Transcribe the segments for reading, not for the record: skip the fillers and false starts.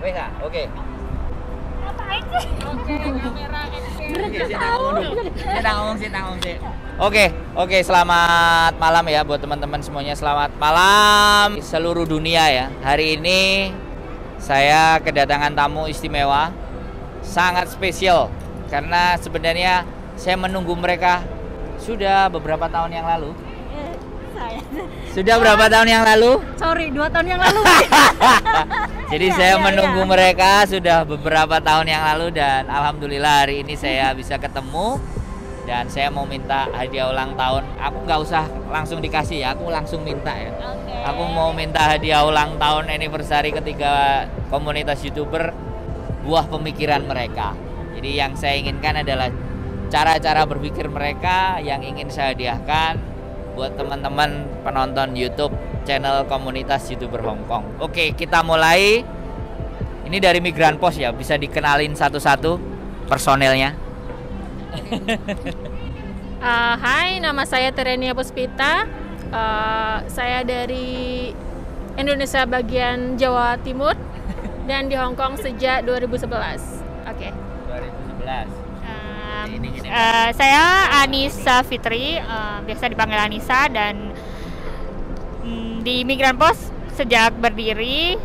WH, oke. Ngapain sih? Oke, kamera Ngomong sih. Oke, selamat malam ya buat teman-teman semuanya. Selamat malam seluruh dunia ya. Hari ini saya kedatangan tamu istimewa, sangat spesial karena sebenarnya saya menunggu mereka sudah beberapa tahun yang lalu. Sudah berapa tahun yang lalu? Sorry, 2 tahun yang lalu. Jadi saya menunggu mereka sudah beberapa tahun yang lalu dan alhamdulillah hari ini saya bisa ketemu dan saya mau minta hadiah ulang tahun. Aku nggak usah langsung dikasih ya, aku langsung minta ya. Aku mau minta hadiah ulang tahun anniversary ketiga komunitas YouTuber buah pemikiran mereka. Jadi yang saya inginkan adalah cara-cara berpikir mereka yang ingin saya hadiahkan buat teman-teman penonton YouTube channel komunitas YouTuber Hongkong. Oke, kita mulai. Ini dari Migran Post ya, bisa dikenalin satu-satu personelnya. Hai, nama saya Terenia Puspita. Saya dari Indonesia bagian Jawa Timur dan di Hongkong sejak 2011. Oke. 2011. Saya Anissa Fitri, biasa dipanggil Anissa, dan di Migran Post sejak berdiri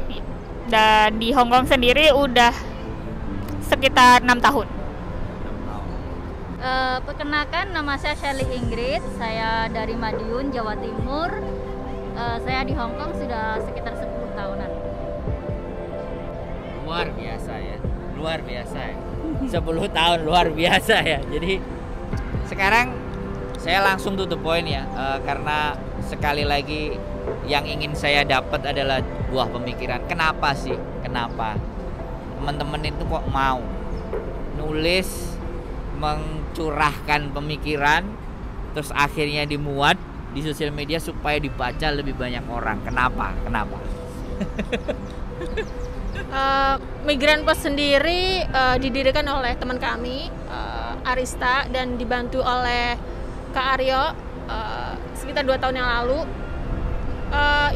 dan di Hongkong sendiri udah sekitar 6 tahun. Perkenalkan, nama saya Shelly Ingrid, saya dari Madiun, Jawa Timur. Saya di Hongkong sudah sekitar 10 tahunan. Luar biasa ya. 10 tahun luar biasa ya. Jadi sekarang saya langsung to the point ya, karena sekali lagi yang ingin saya dapat adalah buah pemikiran. Kenapa sih? Kenapa teman-teman itu kok mau nulis, mencurahkan pemikiran, terus akhirnya dimuat di sosial media supaya dibaca lebih banyak orang? Kenapa? Migran Post sendiri didirikan oleh teman kami, Arista, dan dibantu oleh Kak Aryo sekitar 2 tahun yang lalu.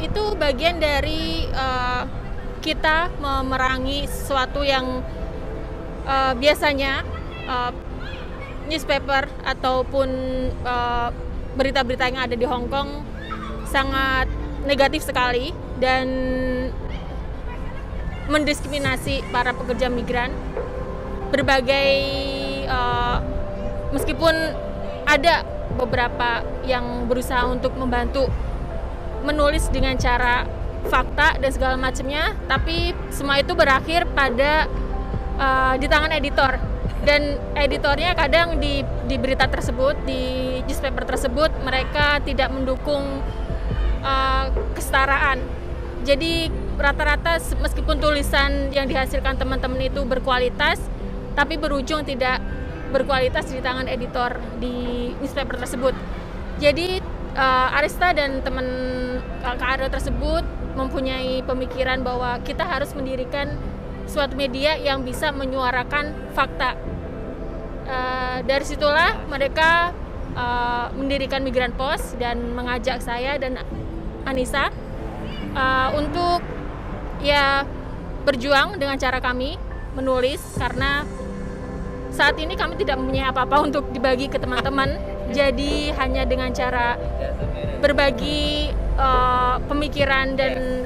Itu bagian dari kita memerangi sesuatu yang biasanya newspaper ataupun berita-berita yang ada di Hong Kong sangat negatif sekali dan mendiskriminasi para pekerja migran. Berbagai meskipun ada beberapa yang berusaha untuk membantu menulis dengan cara fakta dan segala macamnya, tapi semua itu berakhir pada di tangan editor, dan editornya kadang di berita tersebut, di newspaper tersebut, mereka tidak mendukung kesetaraan. Jadi rata-rata meskipun tulisan yang dihasilkan teman-teman itu berkualitas, tapi berujung tidak berkualitas di tangan editor di newspaper tersebut. Jadi Arista dan teman Kak Aryo tersebut mempunyai pemikiran bahwa kita harus mendirikan suatu media yang bisa menyuarakan fakta. Dari situlah mereka mendirikan Migran Post dan mengajak saya dan Anissa untuk ya berjuang dengan cara kami menulis, karena saat ini kami tidak mempunyai apa-apa untuk dibagi ke teman-teman. Jadi hanya dengan cara berbagi pemikiran dan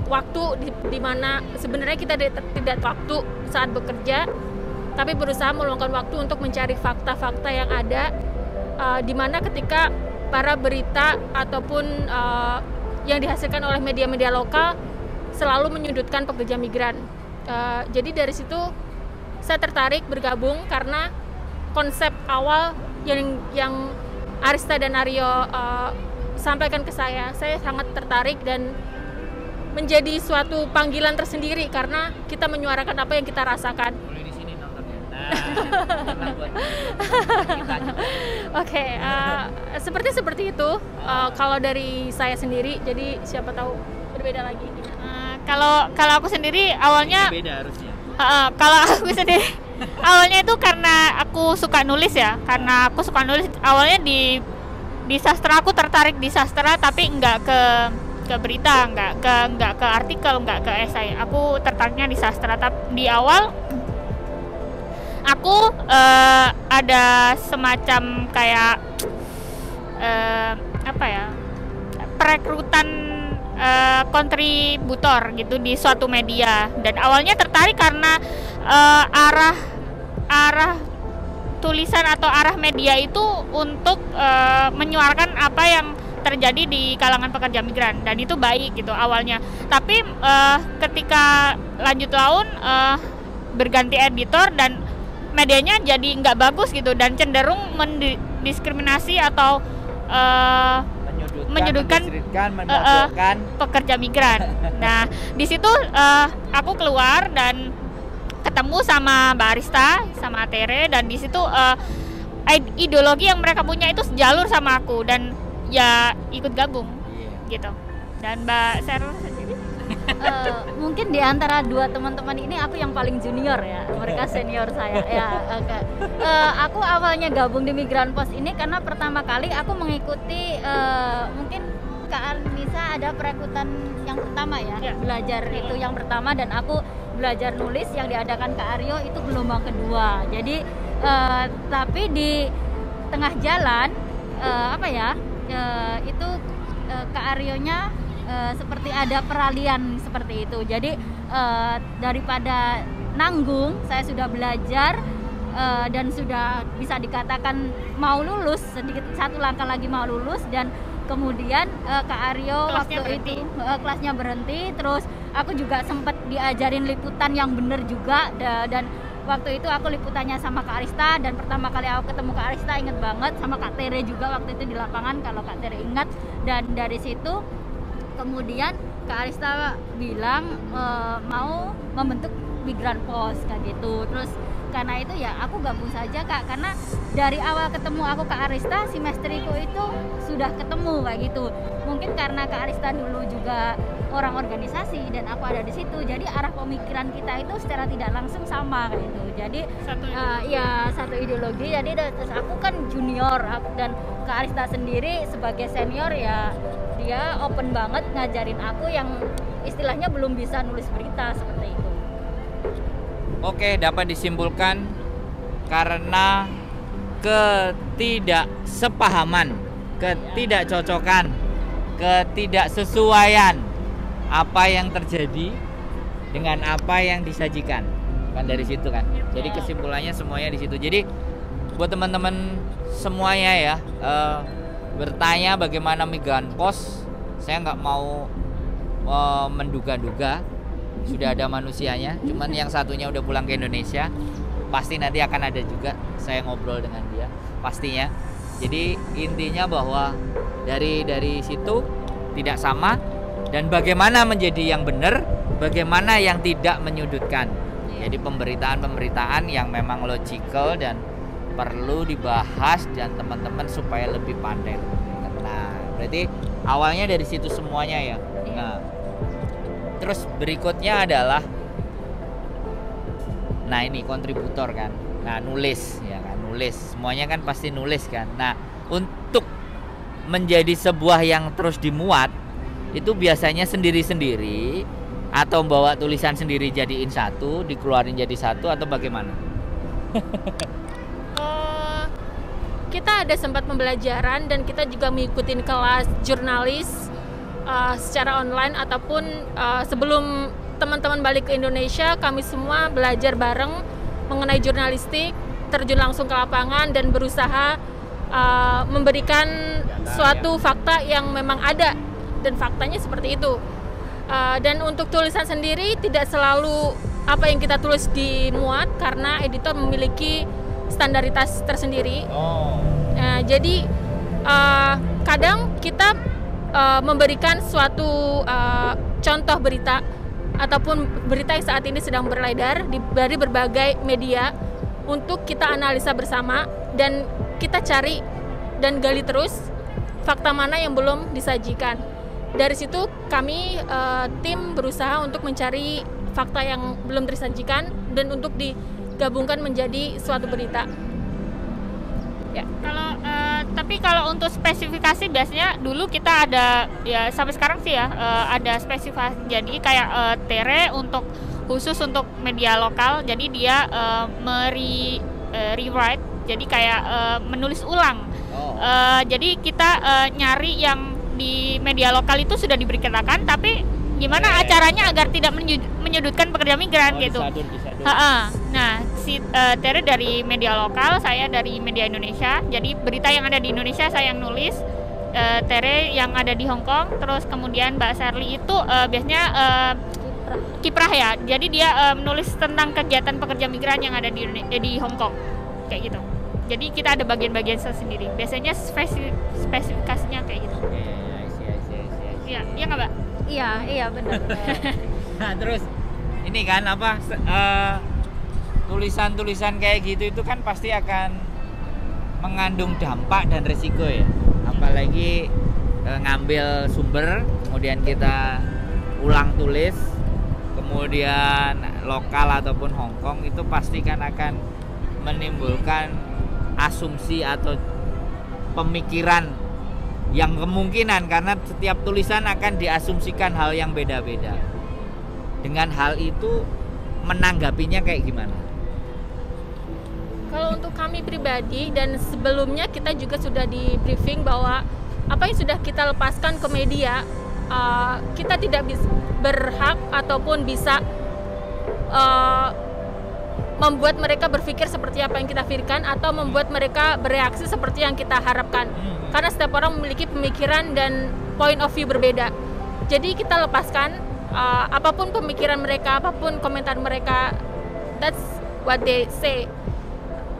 waktu di mana sebenarnya kita tidak waktu saat bekerja, tapi berusaha meluangkan waktu untuk mencari fakta-fakta yang ada, di mana ketika para berita ataupun yang dihasilkan oleh media-media lokal selalu menyudutkan pekerja migran. Jadi dari situ saya tertarik bergabung karena konsep awal yang Arista dan Aryo sampaikan ke saya sangat tertarik dan menjadi suatu panggilan tersendiri karena kita menyuarakan apa yang kita rasakan. Boleh di sini nontonnya. Oke, seperti itu. Kalau dari saya sendiri, jadi siapa tahu berbeda lagi. Kalau aku sendiri awalnya Beda harusnya. Kalau aku sendiri awalnya itu karena aku suka nulis ya, karena aku suka nulis awalnya di sastra. Aku tertarik di sastra tapi nggak ke berita, nggak ke artikel, nggak ke esai. Aku tertariknya di sastra. Tapi di awal aku ada semacam kayak perekrutan kontributor gitu di suatu media, dan awalnya tertarik karena arah tulisan atau arah media itu untuk menyuarakan apa yang terjadi di kalangan pekerja migran, dan itu baik gitu awalnya. Tapi ketika lanjut tahun berganti editor dan medianya jadi nggak bagus gitu, dan cenderung mendiskriminasi atau menyudutkan pekerja migran. Nah, di situ aku keluar dan ketemu sama Mbak Arista, sama Tere, dan di situ ideologi yang mereka punya itu sejalur sama aku, dan ya ikut gabung gitu. Dan Mbak Serul sendiri? Mungkin di antara dua teman-teman ini aku yang paling junior ya, mereka senior saya ya. Aku awalnya gabung di Migran Pos ini karena pertama kali aku mengikuti mungkin Kak Arnisa ada perekrutan yang pertama ya, belajar itu yang pertama, dan aku belajar nulis yang diadakan Kak Aryo itu gelombang kedua. Jadi tapi di tengah jalan itu Kak Aryonya seperti ada peralihan seperti itu. Jadi daripada nanggung, saya sudah belajar dan sudah bisa dikatakan mau lulus, sedikit satu langkah lagi mau lulus, dan kemudian Kak Aryo kelasnya berhenti. Terus aku juga sempat diajarin liputan yang benar juga, dan waktu itu aku liputannya sama Kak Arista, dan pertama kali aku ketemu Kak Arista inget banget, sama Kak Tere juga waktu itu di lapangan kalau Kak Tere ingat. Dan dari situ kemudian Kak Arista bilang mau membentuk Migran Pos kayak gitu. Terus karena itu ya aku gabung saja Kak, karena dari awal ketemu aku Kak Arista, semestriku itu sudah ketemu kayak gitu. Mungkin karena Kak Arista dulu juga orang organisasi dan aku ada di situ, jadi arah pemikiran kita itu secara tidak langsung sama kayak gitu. Jadi satu ideologi. Jadi aku kan junior, dan Kak Arista sendiri sebagai senior ya dia open banget ngajarin aku yang istilahnya belum bisa nulis berita seperti itu. Oke, dapat disimpulkan karena ketidaksepahaman, ketidakcocokan, ketidaksesuaian apa yang terjadi dengan apa yang disajikan, kan dari situ kan. Jadi kesimpulannya semuanya di situ. Jadi buat teman-teman semuanya ya, bertanya bagaimana Migran Pos, saya nggak mau menduga-duga, sudah ada manusianya, cuman yang satunya udah pulang ke Indonesia, pasti nanti akan ada juga saya ngobrol dengan dia pastinya. Jadi intinya bahwa dari situ tidak sama, dan bagaimana menjadi yang benar, bagaimana yang tidak menyudutkan. Jadi pemberitaan yang memang logical dan perlu dibahas dan teman-teman supaya lebih pandai. Nah, berarti awalnya dari situ semuanya ya. Nah, terus berikutnya adalah, nah ini kontributor kan. Nah, nulis ya kan, nulis. Semuanya kan pasti nulis kan. Nah, untuk menjadi sebuah yang terus dimuat itu biasanya sendiri-sendiri atau bawa tulisan sendiri jadiin satu, dikeluarin jadi satu, atau bagaimana? Kita ada sempat pembelajaran, dan kita juga mengikuti kelas jurnalis secara online, ataupun sebelum teman-teman balik ke Indonesia, kami semua belajar bareng mengenai jurnalistik, terjun langsung ke lapangan dan berusaha memberikan suatu fakta yang memang ada, dan faktanya seperti itu. Dan untuk tulisan sendiri tidak selalu apa yang kita tulis dimuat, karena editor memiliki standaritas tersendiri. Jadi kadang kita memberikan suatu contoh berita ataupun berita yang saat ini sedang beredar dari berbagai media untuk kita analisa bersama, dan kita cari dan gali terus fakta mana yang belum disajikan. Dari situ kami tim berusaha untuk mencari fakta yang belum tersajikan dan untuk digabungkan menjadi suatu berita. Ya, kalau Tapi kalau untuk spesifikasi biasanya dulu kita ada ya sampai sekarang sih ya ada spesifikasi. Jadi kayak Tere khusus untuk media lokal. Jadi dia rewrite. Jadi kayak menulis ulang. Jadi kita nyari yang di media lokal itu sudah diberitakan, tapi gimana acaranya agar tidak menyudutkan pekerja migran gitu. Disadur. Nah, si Tere dari media lokal, saya dari media Indonesia. Jadi berita yang ada di Indonesia saya yang nulis, Tere yang ada di Hong Kong, terus kemudian Mbak Sherly itu biasanya kiprah ya. Jadi dia menulis tentang kegiatan pekerja migran yang ada di Hong Kong, kayak gitu. Jadi kita ada bagian-bagian sendiri. Biasanya spesifikasinya kayak gitu. Iya nggak Mbak? Iya benar. Nah, terus ini kan tulisan-tulisan kayak gitu itu kan pasti akan mengandung dampak dan resiko ya. Apalagi ngambil sumber, kemudian kita ulang tulis, kemudian lokal ataupun Hong Kong, itu pasti kan akan menimbulkan asumsi atau pemikiran yang kemungkinan, karena setiap tulisan akan diasumsikan hal yang beda-beda. Dengan hal itu menanggapinya kayak gimana? Kalau untuk kami pribadi dan sebelumnya kita juga sudah di briefing bahwa apa yang sudah kita lepaskan ke media, kita tidak berhak ataupun bisa membuat mereka berpikir seperti apa yang kita pikirkan atau membuat mereka bereaksi seperti yang kita harapkan. Karena setiap orang memiliki pemikiran dan point of view berbeda. Jadi kita lepaskan apapun pemikiran mereka, apapun komentar mereka, that's what they say.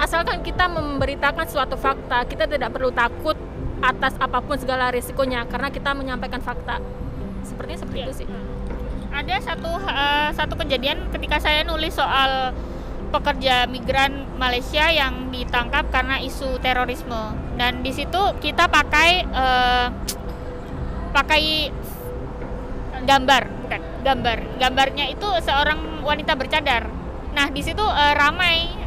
Asalkan kita memberitakan suatu fakta, kita tidak perlu takut atas apapun segala risikonya karena kita menyampaikan fakta. Sepertinya seperti itu sih. Ada satu kejadian ketika saya nulis soal pekerja migran Malaysia yang ditangkap karena isu terorisme, dan di situ kita pakai gambarnya itu seorang wanita bercadar. Nah di situ ramai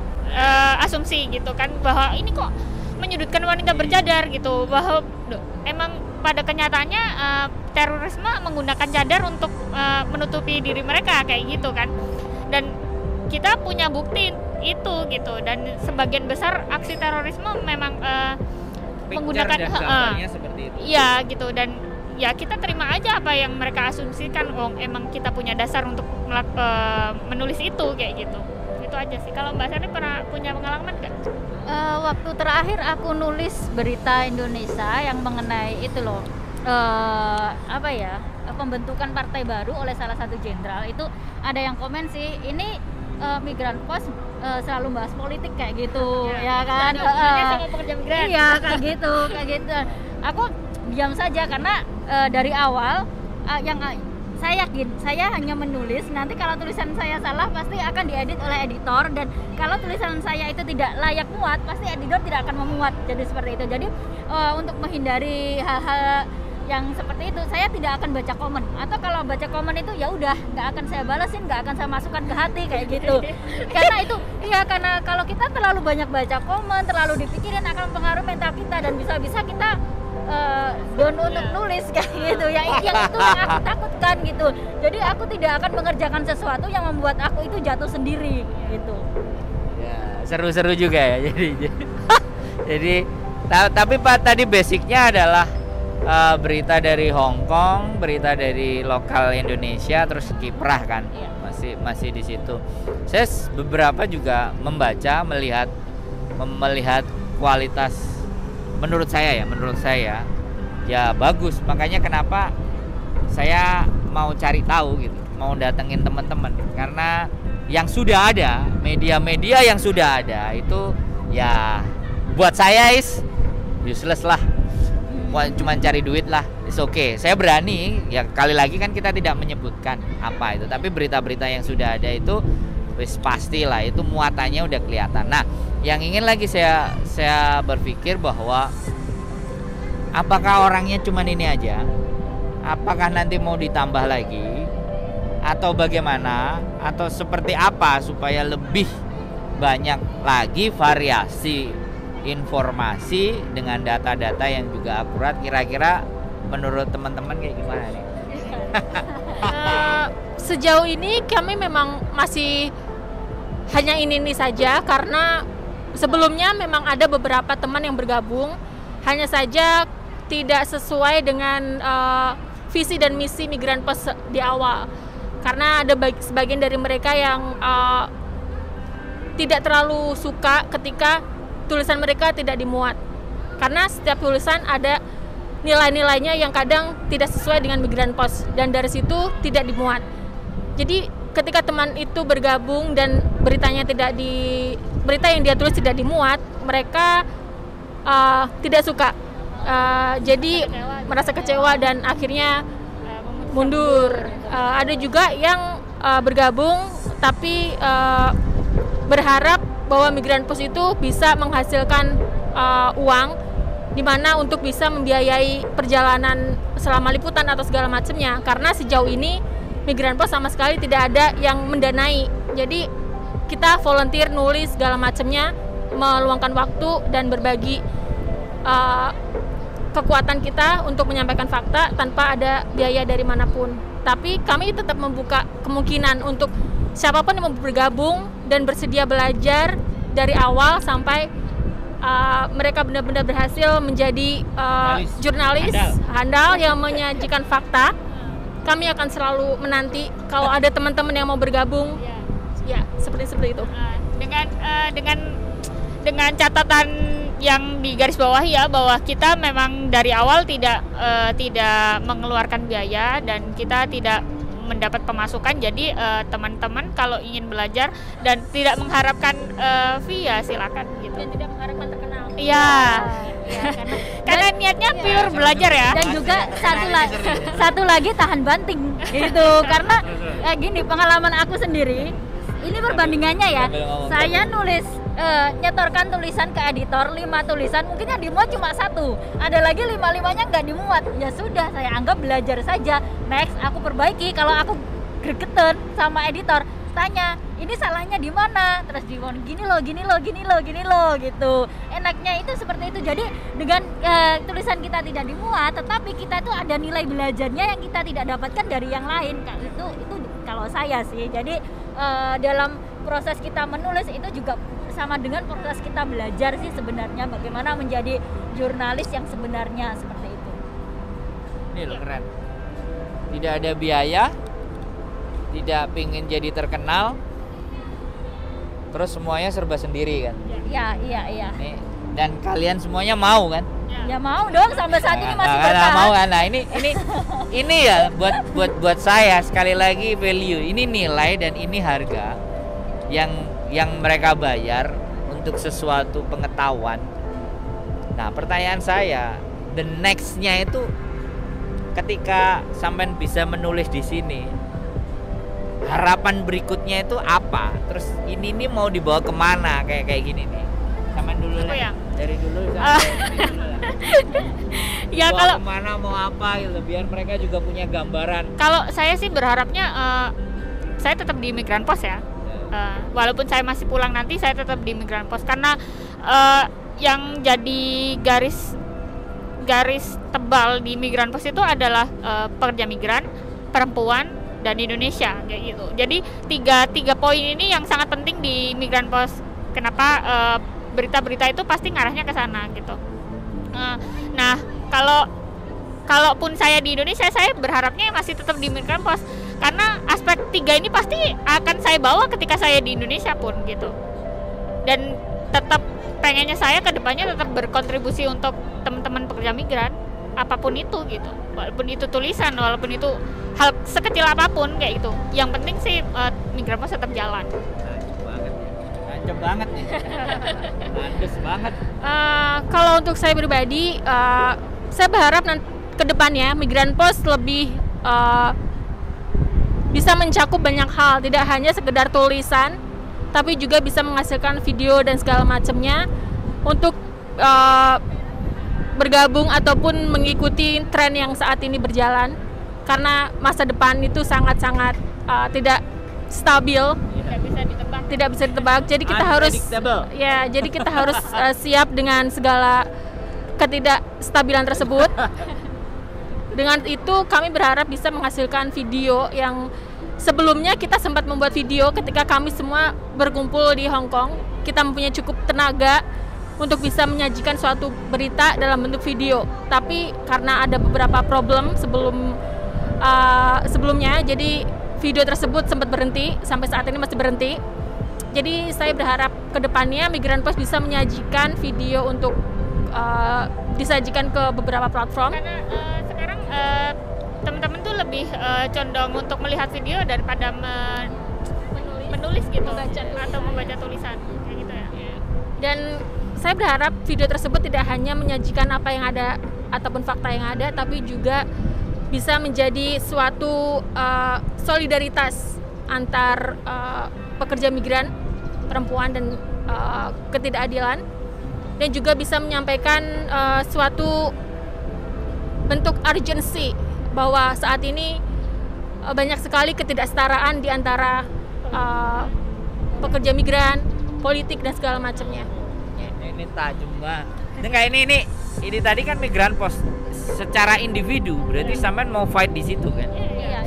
asumsi gitu kan bahwa ini kok menyudutkan wanita bercadar gitu, bahwa emang pada kenyataannya terorisme menggunakan cadar untuk menutupi diri mereka kayak gitu kan. Dan kita punya bukti itu gitu, dan sebagian besar aksi terorisme memang menggunakan gambarnya seperti itu. Iya gitu, dan ya kita terima aja apa yang mereka asumsikan. Emang kita punya dasar untuk menulis itu kayak gitu. Itu aja sih. Kalau Mbak Sherly pernah punya pengalaman nggak? Waktu terakhir aku nulis berita Indonesia yang mengenai itu loh, pembentukan partai baru oleh salah satu jenderal, itu ada yang komen sih, ini Migran Post selalu bahas politik kayak gitu, ya kan? Sama pekerja migran. Iya kayak gitu. Aku diam saja karena dari awal yang saya yakin saya hanya menulis, nanti kalau tulisan saya salah pasti akan diedit oleh editor, dan kalau tulisan saya itu tidak layak muat pasti editor tidak akan memuat, jadi seperti itu. Jadi untuk menghindari hal-hal yang seperti itu saya tidak akan baca komen, atau kalau baca komen itu ya udah nggak akan saya balasin, nggak akan saya masukkan ke hati kayak gitu. Karena itu karena kalau kita terlalu banyak baca komen, terlalu dipikirin akan mempengaruhi mental kita, dan bisa-bisa kita down untuk nulis kayak gitu. Yang itu yang aku takutkan gitu. Jadi aku tidak akan mengerjakan sesuatu yang membuat aku itu jatuh sendiri gitu. Ya, seru-seru juga ya. Jadi tapi Pak, tadi basicnya adalah berita dari Hong Kong, berita dari lokal Indonesia, terus kiprah kan. Iya. Masih di situ. Saya beberapa juga membaca, melihat kualitas. Menurut saya ya bagus. Makanya kenapa saya mau cari tahu gitu, mau datengin teman-teman, karena yang sudah ada, media-media yang sudah ada itu ya buat saya useless lah, cuma cari duit lah. It's okay, saya berani ya, kali lagi kan kita tidak menyebutkan apa itu, tapi berita-berita yang sudah ada itu wis pastilah itu muatannya udah kelihatan. Nah, yang ingin lagi saya berpikir bahwa apakah orangnya cuma ini aja? Apakah nanti mau ditambah lagi? Atau bagaimana? Atau seperti apa supaya lebih banyak lagi variasi informasi dengan data-data yang juga akurat. Kira-kira menurut teman-teman kayak gimana nih? Sejauh ini kami memang masih hanya ini saja, karena sebelumnya memang ada beberapa teman yang bergabung, hanya saja tidak sesuai dengan visi dan misi Migran Pos di awal, karena ada sebagian dari mereka yang tidak terlalu suka ketika tulisan mereka tidak dimuat, karena setiap tulisan ada nilai-nilainya yang kadang tidak sesuai dengan Migran Pos, dan dari situ tidak dimuat. Jadi ketika teman itu bergabung dan berita yang dia tulis tidak dimuat, mereka tidak suka, jadi merasa kecewa dan akhirnya mundur. Ada juga yang bergabung tapi berharap bahwa Migran Pos itu bisa menghasilkan uang, di mana untuk bisa membiayai perjalanan selama liputan atau segala macamnya, karena sejauh ini Migran Pos sama sekali tidak ada yang mendanai. Jadi kita volunteer nulis segala macamnya, meluangkan waktu dan berbagi kekuatan kita untuk menyampaikan fakta tanpa ada biaya dari manapun. Tapi kami tetap membuka kemungkinan untuk siapapun yang mau bergabung dan bersedia belajar dari awal sampai mereka benar-benar berhasil menjadi jurnalis handal yang menyajikan fakta. Kami akan selalu menanti kalau ada teman-teman yang mau bergabung, ya seperti itu. Dengan catatan yang digarisbawahi ya, bahwa kita memang dari awal tidak mengeluarkan biaya dan kita tidak mendapat pemasukan. Jadi teman-teman kalau ingin belajar dan tidak mengharapkan fee ya silakan gitu. Dan tidak mengharapkan terkenal. Iya. Karena niatnya pure belajar ya. Dan juga satu lagi tahan banting gitu, karena gini, pengalaman aku sendiri ini perbandingannya ya. Saya nulis nyetorkan tulisan ke editor 5 tulisan, mungkin yang dimuat cuma 1, ada lagi 5-5-nya nggak dimuat. Ya sudah, saya anggap belajar saja, next aku perbaiki. Kalau aku gregetan sama editor, tanya ini salahnya di mana, terus dibilang gini loh gitu. Enaknya itu seperti itu. Jadi dengan tulisan kita tidak dimuat, tetapi kita itu ada nilai belajarnya yang kita tidak dapatkan dari yang lain. Itu kalau saya sih. Jadi dalam proses kita menulis itu juga sama dengan proses kita belajar sih sebenarnya, bagaimana menjadi jurnalis yang sebenarnya seperti itu. Ini loh keren. Tidak ada biaya, tidak pengen jadi terkenal, terus semuanya serba sendiri kan? Iya. Nih, dan kalian semuanya mau kan? Ya mau dong, sampai saat ini masih bertahan. Mau kan? Nah ini ya buat saya sekali lagi value, ini nilai dan ini harga yang mereka bayar untuk sesuatu pengetahuan. Nah pertanyaan saya, the next-nya itu ketika sampean bisa menulis di sini, harapan berikutnya itu apa? Terus ini mau dibawa kemana kayak gini nih? Sampean dulu lah. Ya? Dari dulu sampai dulu lah. Ya Bawa kalau kemana, mau apa gitu, biar mereka juga punya gambaran. Kalau saya sih berharapnya saya tetap di Migran Pos ya. Walaupun saya masih pulang nanti, saya tetap di Migran Pos, karena yang jadi garis tebal di Migran Pos itu adalah pekerja migran, perempuan, dan Indonesia kayak gitu. Jadi tiga poin ini yang sangat penting di Migran Pos. Kenapa berita-berita itu pasti ngarahnya ke sana gitu. Nah, kalaupun saya di Indonesia, saya berharapnya masih tetap di Migran Pos, karena aspek 3 ini pasti akan saya bawa ketika saya di Indonesia pun gitu. Dan tetap pengennya saya ke depannya tetap berkontribusi untuk teman-teman pekerja migran, apapun itu gitu. Walaupun itu tulisan, walaupun itu hal sekecil apapun kayak gitu. Yang penting sih Migran Pos tetap jalan. Nancep banget nih. Landes banget. Kalau untuk saya pribadi, saya berharap ke depannya Migran Pos lebih bisa mencakup banyak hal, tidak hanya sekedar tulisan, tapi juga bisa menghasilkan video dan segala macamnya untuk bergabung ataupun mengikuti tren yang saat ini berjalan, karena masa depan itu sangat-sangat tidak stabil. Tidak bisa ditebak. tidak bisa ditebak. Jadi kita harus jadi kita harus siap dengan segala ketidakstabilan tersebut. Dengan itu kami berharap bisa menghasilkan video yang sebelumnya kita sempat membuat video ketika kami semua berkumpul di Hong Kong. Kita mempunyai cukup tenaga untuk bisa menyajikan suatu berita dalam bentuk video. Tapi karena ada beberapa problem sebelumnya, jadi video tersebut sempat berhenti, sampai saat ini masih berhenti. Jadi saya berharap kedepannya Migran Post bisa menyajikan video untuk disajikan ke beberapa platform. Karena sekarang teman-teman tuh lebih condong untuk melihat video daripada menulis gitu, atau membaca tulisan kayak gitu ya. Dan saya berharap video tersebut tidak hanya menyajikan apa yang ada ataupun fakta yang ada, tapi juga bisa menjadi suatu solidaritas antar pekerja migran perempuan dan ketidakadilan, dan juga bisa menyampaikan suatu bentuk urgency bahwa saat ini banyak sekali ketidaksetaraan di antara pekerja migran, politik dan segala macamnya. Ini tajam banget. Enggak, ini tadi kan Migran Post secara individu, berarti sampean mau fight di situ kan?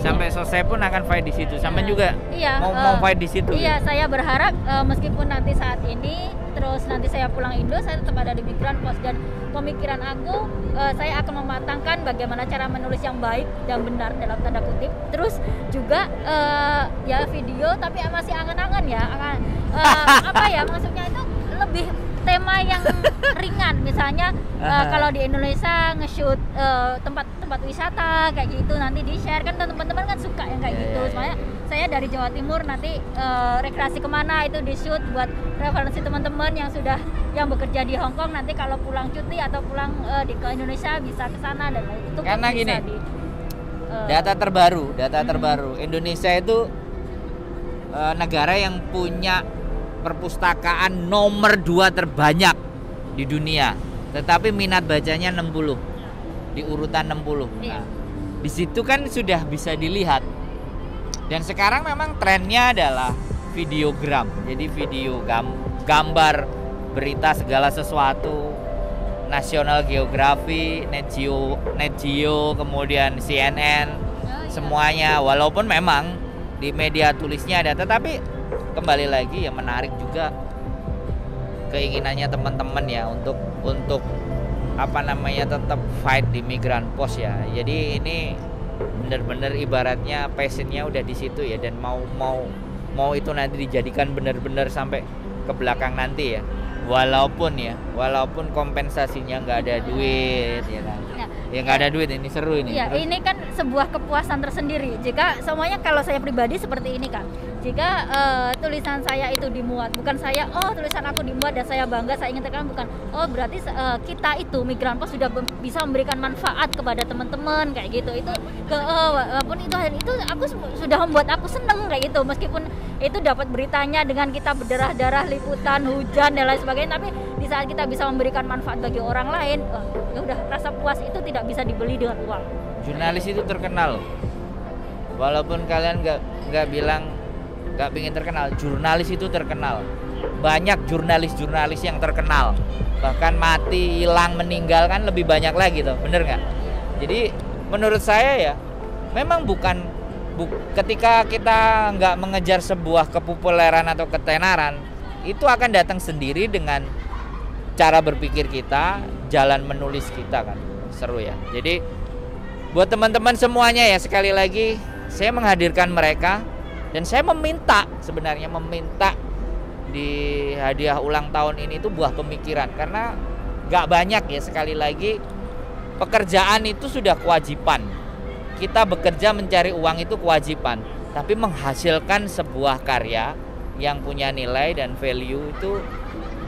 Sampai selesai pun akan fight di situ. Sampean juga mau fight di situ. Iya, saya berharap meskipun nanti saat ini terus nanti saya pulang Indo, saya tetap ada di Migran Post, dan pemikiran aku saya akan mematangkan bagaimana cara menulis yang baik dan benar dalam tanda kutip. Terus juga ya video tapi masih angan-angan ya. Apa ya maksudnya itu lebih tema yang ringan, misalnya kalau di Indonesia nge-shoot tempat-tempat wisata kayak gitu, nanti di-share kan teman-teman kan suka yang kayak gitu. Soalnya saya dari Jawa Timur, nanti rekreasi kemana itu di-shoot buat referensi teman-teman yang bekerja di Hong Kong, nanti kalau pulang cuti atau pulang ke Indonesia bisa ke sana, dan itu karena bisa gini, data terbaru Indonesia itu negara yang punya perpustakaan nomor 2 terbanyak di dunia, tetapi minat bacanya 60, di urutan 60. Nah, di situ kan sudah bisa dilihat. Dan sekarang memang trennya adalah videogram, jadi video gambar berita segala sesuatu, National Geography, Net Geo, kemudian CNN, semuanya. Walaupun memang di media tulisnya ada, tetapi kembali lagi yang menarik juga keinginannya teman-teman ya untuk tetap fight di Migran Post ya. Jadi ini benar-benar ibaratnya passionnya udah di situ ya, dan mau itu nanti dijadikan benar-benar sampai ke belakang nanti ya. Walaupun kompensasinya nggak ada duit ya kan. Ya nggak ada duit, ini seru ini. Ya, ini kan sebuah kepuasan tersendiri. Jika semuanya, kalau saya pribadi seperti ini Kak. Jika tulisan saya itu dimuat, bukan saya, tulisan aku dimuat dan saya bangga, saya ingin tekan, bukan. Berarti kita itu Migran Post sudah bisa memberikan manfaat kepada teman-teman kayak gitu. Itu walaupun itu aku sudah membuat aku seneng kayak gitu, meskipun itu dapat beritanya dengan kita berdarah-darah, liputan, hujan dan lain sebagainya, tapi di saat kita bisa memberikan manfaat bagi orang lain, ya udah, rasa puas itu tidak bisa dibeli dengan uang. Jurnalis itu terkenal, walaupun kalian nggak bilang nggak pengen terkenal, jurnalis itu terkenal. Banyak jurnalis yang terkenal, bahkan mati, hilang, meninggal kan lebih banyak lagi tuh, bener nggak? Jadi menurut saya ya, memang ketika kita nggak mengejar sebuah kepopuleran atau ketenaran, itu akan datang sendiri dengan cara berpikir kita, jalan menulis kita kan. Seru ya. Jadi buat teman-teman semuanya ya, sekali lagi saya menghadirkan mereka, dan saya meminta di hadiah ulang tahun ini itu buah pemikiran, karena gak banyak ya, sekali lagi pekerjaan itu sudah kewajiban, kita bekerja mencari uang itu kewajiban, tapi menghasilkan sebuah karya yang punya nilai dan value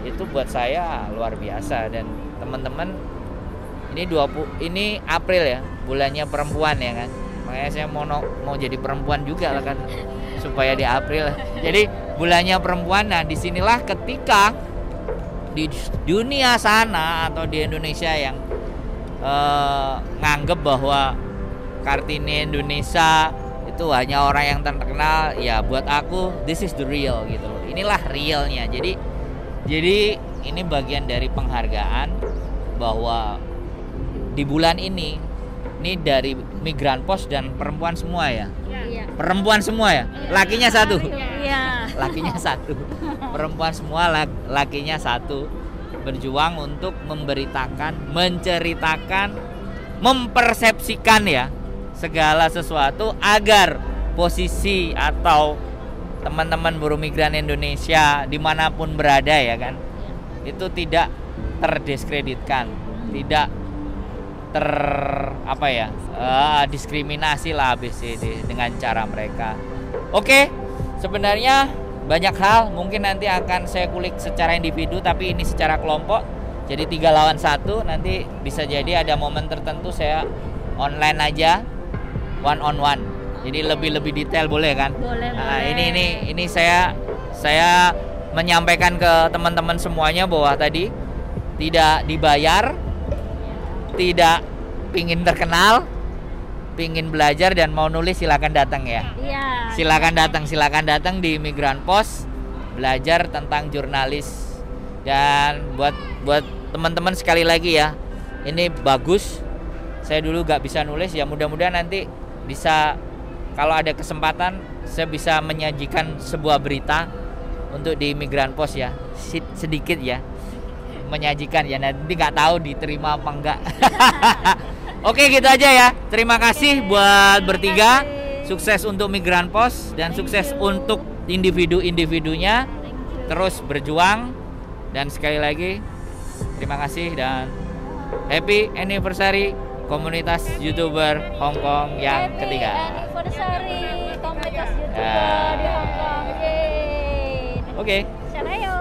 itu buat saya luar biasa. Dan teman-teman, ini April ya, bulannya perempuan ya kan, makanya saya mau jadi perempuan juga lah kan, supaya di April. Jadi bulannya perempuan. Nah, disinilah ketika di dunia sana atau di Indonesia yang nganggep bahwa Kartini Indonesia itu itu hanya orang yang terkenal. Ya buat aku this is the real gitu loh. Inilah realnya. Jadi ini bagian dari penghargaan bahwa di bulan ini dari Migran Pos dan perempuan semua ya. Iya. Perempuan semua ya. Lakinya satu. Iya. Lakinya satu. Perempuan semua, lakinya satu. Berjuang untuk memberitakan, menceritakan, mempersepsikan ya segala sesuatu agar posisi atau teman-teman buruh migran Indonesia dimanapun berada ya kan, itu tidak terdiskreditkan, tidak diskriminasi lah ABCD dengan cara mereka. Oke, sebenarnya banyak hal mungkin nanti akan saya kulik secara individu, tapi ini secara kelompok. Jadi 3 lawan 1, nanti bisa jadi ada momen tertentu saya online aja, one on one. Jadi lebih detail boleh kan? Boleh. Nah, ini saya menyampaikan ke teman-teman semuanya bahwa tadi tidak dibayar, tidak pingin terkenal, pingin belajar dan mau nulis silakan datang ya. Iya. Silakan datang di Migran Pos, belajar tentang jurnalis. Dan buat teman-teman sekali lagi ya, ini bagus. Saya dulu gak bisa nulis, ya mudah-mudahan nanti bisa, kalau ada kesempatan saya bisa menyajikan sebuah berita untuk di Migran Pos ya, sedikit ya, menyajikan ya, nanti nggak tahu diterima apa enggak. Oke, gitu aja ya. Terima kasih buat bertiga. Sukses untuk Migran Pos dan sukses untuk individu-individunya. Terus berjuang, dan sekali lagi terima kasih dan happy anniversary komunitas YouTuber Hong Kong yang ketiga. Anniversary komunitas YouTuber di Hong Kong. Yeay. Oke. Shanayo.